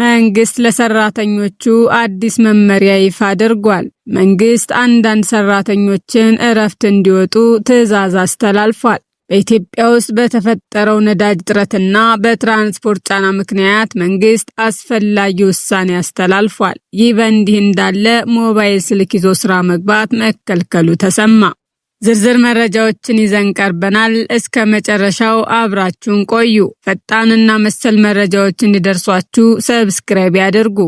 መንግስት ለሰራተኞቹ አዲስ መመሪያ ይፋ አድርጓል። መንግስት አንዳንድ ሰራተኞችን እረፍት እንዲወጡ ትዕዛዝ አስተላልፏል። በኢትዮጵያ ውስጥ በተፈጠረው ነዳጅ እጥረትና በትራንስፖርት ጫና ምክንያት መንግስት አስፈላጊ ውሳኔ አስተላልፏል። ይህ በእንዲህ እንዳለ ሞባይል ስልክ ይዞ ስራ መግባት መከልከሉ ተሰማ። ዝርዝር መረጃዎችን ይዘን ቀርበናል። እስከ መጨረሻው አብራችሁን ቆዩ። ፈጣንና መሰል መረጃዎች እንዲደርሷችሁ ሰብስክራይብ ያድርጉ።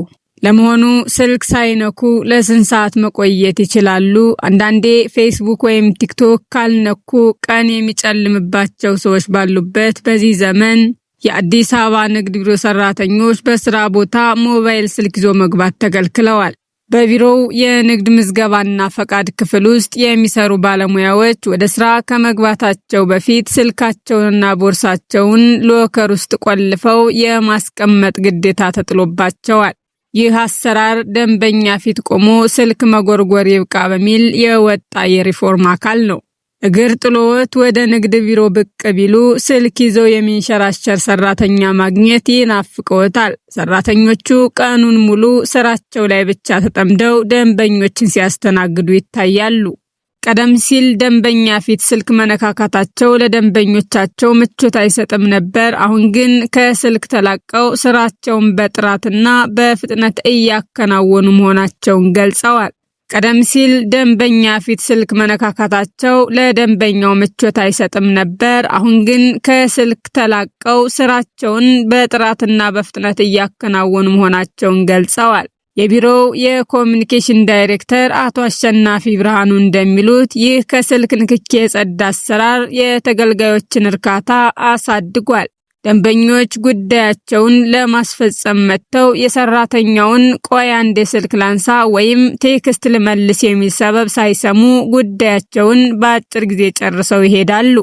ለመሆኑ ስልክ ሳይነኩ ለስንት ሰዓት መቆየት ይችላሉ? አንዳንዴ ፌስቡክ ወይም ቲክቶክ ካልነኩ ቀን የሚጨልምባቸው ሰዎች ባሉበት በዚህ ዘመን የአዲስ አበባ ንግድ ቢሮ ሰራተኞች በስራ ቦታ ሞባይል ስልክ ይዞ መግባት ተከልክለዋል። በቢሮው የንግድ ምዝገባና ፈቃድ ክፍል ውስጥ የሚሰሩ ባለሙያዎች ወደ ስራ ከመግባታቸው በፊት ስልካቸውንና ቦርሳቸውን ሎከር ውስጥ ቆልፈው የማስቀመጥ ግዴታ ተጥሎባቸዋል። ይህ አሰራር ደንበኛ ፊት ቆሞ ስልክ መጎርጎር ይብቃ በሚል የወጣ የሪፎርም አካል ነው። እግር ጥሎት ወደ ንግድ ቢሮ ብቅ ቢሉ ስልክ ይዘው የሚንሸራሸር ሰራተኛ ማግኘት ይናፍቀዎታል። ሰራተኞቹ ቀኑን ሙሉ ስራቸው ላይ ብቻ ተጠምደው ደንበኞችን ሲያስተናግዱ ይታያሉ። ቀደም ሲል ደንበኛ ፊት ስልክ መነካካታቸው ለደንበኞቻቸው ምቾት አይሰጥም ነበር። አሁን ግን ከስልክ ተላቀው ስራቸውን በጥራትና በፍጥነት እያከናወኑ መሆናቸውን ገልጸዋል። ቀደም ሲል ደንበኛ ፊት ስልክ መነካካታቸው ለደንበኛው ምቾት አይሰጥም ነበር። አሁን ግን ከስልክ ተላቀው ስራቸውን በጥራትና በፍጥነት እያከናወኑ መሆናቸውን ገልጸዋል። የቢሮው የኮሙኒኬሽን ዳይሬክተር አቶ አሸናፊ ብርሃኑ እንደሚሉት ይህ ከስልክ ንክኪ የጸዳ አሰራር የተገልጋዮችን እርካታ አሳድጓል። ደንበኞች ጉዳያቸውን ለማስፈጸም መጥተው የሰራተኛውን ቆይ አንዴ ስልክ ላንሳ ወይም ቴክስት ልመልስ የሚል ሰበብ ሳይሰሙ ጉዳያቸውን በአጭር ጊዜ ጨርሰው ይሄዳሉ።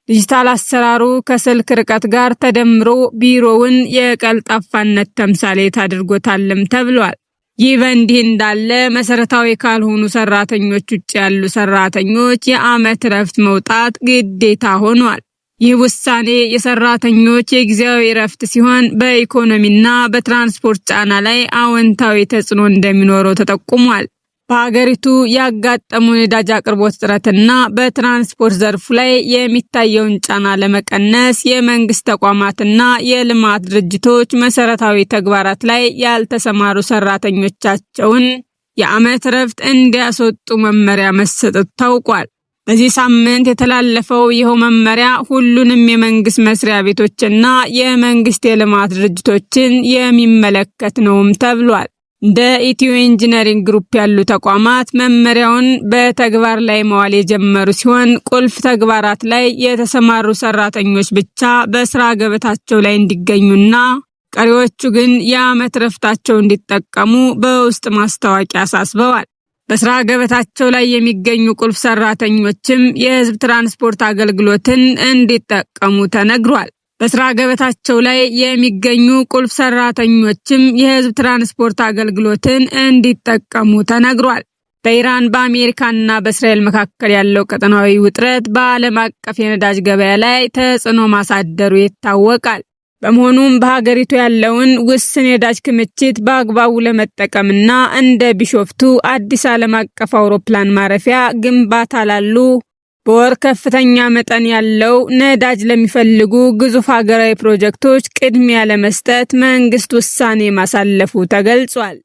ዲጂታል አሰራሩ ከስልክ ርቀት ጋር ተደምሮ ቢሮውን የቀልጣፋነት ተምሳሌት አድርጎታልም ተብሏል። ይህ በእንዲህ እንዳለ መሰረታዊ ካልሆኑ ሰራተኞች ውጭ ያሉ ሰራተኞች የዓመት እረፍት መውጣት ግዴታ ሆኗል። ይህ ውሳኔ የሰራተኞች የጊዜያዊ እረፍት ሲሆን በኢኮኖሚና በትራንስፖርት ጫና ላይ አዎንታዊ ተጽዕኖ እንደሚኖረው ተጠቁሟል። በሀገሪቱ ያጋጠመው ነዳጅ አቅርቦት እጥረትና በትራንስፖርት ዘርፉ ላይ የሚታየውን ጫና ለመቀነስ የመንግስት ተቋማትና የልማት ድርጅቶች መሰረታዊ ተግባራት ላይ ያልተሰማሩ ሰራተኞቻቸውን የዓመት እረፍት እንዲያስወጡ መመሪያ መሰጠቱ ታውቋል። በዚህ ሳምንት የተላለፈው ይኸው መመሪያ ሁሉንም የመንግስት መስሪያ ቤቶችና የመንግስት የልማት ድርጅቶችን የሚመለከት ነውም ተብሏል። እንደ ኢትዮ ኢንጂነሪንግ ግሩፕ ያሉ ተቋማት መመሪያውን በተግባር ላይ መዋል የጀመሩ ሲሆን ቁልፍ ተግባራት ላይ የተሰማሩ ሰራተኞች ብቻ በስራ ገበታቸው ላይ እንዲገኙና ቀሪዎቹ ግን የዓመት እረፍታቸው እንዲጠቀሙ በውስጥ ማስታወቂያ አሳስበዋል። በስራ ገበታቸው ላይ የሚገኙ ቁልፍ ሰራተኞችም የህዝብ ትራንስፖርት አገልግሎትን እንዲጠቀሙ ተነግሯል። በስራ ገበታቸው ላይ የሚገኙ ቁልፍ ሰራተኞችም የህዝብ ትራንስፖርት አገልግሎትን እንዲጠቀሙ ተነግሯል። በኢራን በአሜሪካና በእስራኤል መካከል ያለው ቀጠናዊ ውጥረት በዓለም አቀፍ የነዳጅ ገበያ ላይ ተጽዕኖ ማሳደሩ ይታወቃል። በመሆኑም በሀገሪቱ ያለውን ውስን የነዳጅ ክምችት በአግባቡ ለመጠቀምና እንደ ቢሾፍቱ አዲስ ዓለም አቀፍ አውሮፕላን ማረፊያ ግንባታ ላሉ በወር ከፍተኛ መጠን ያለው ነዳጅ ለሚፈልጉ ግዙፍ ሀገራዊ ፕሮጀክቶች ቅድሚያ ለመስጠት መንግስት ውሳኔ ማሳለፉ ተገልጿል።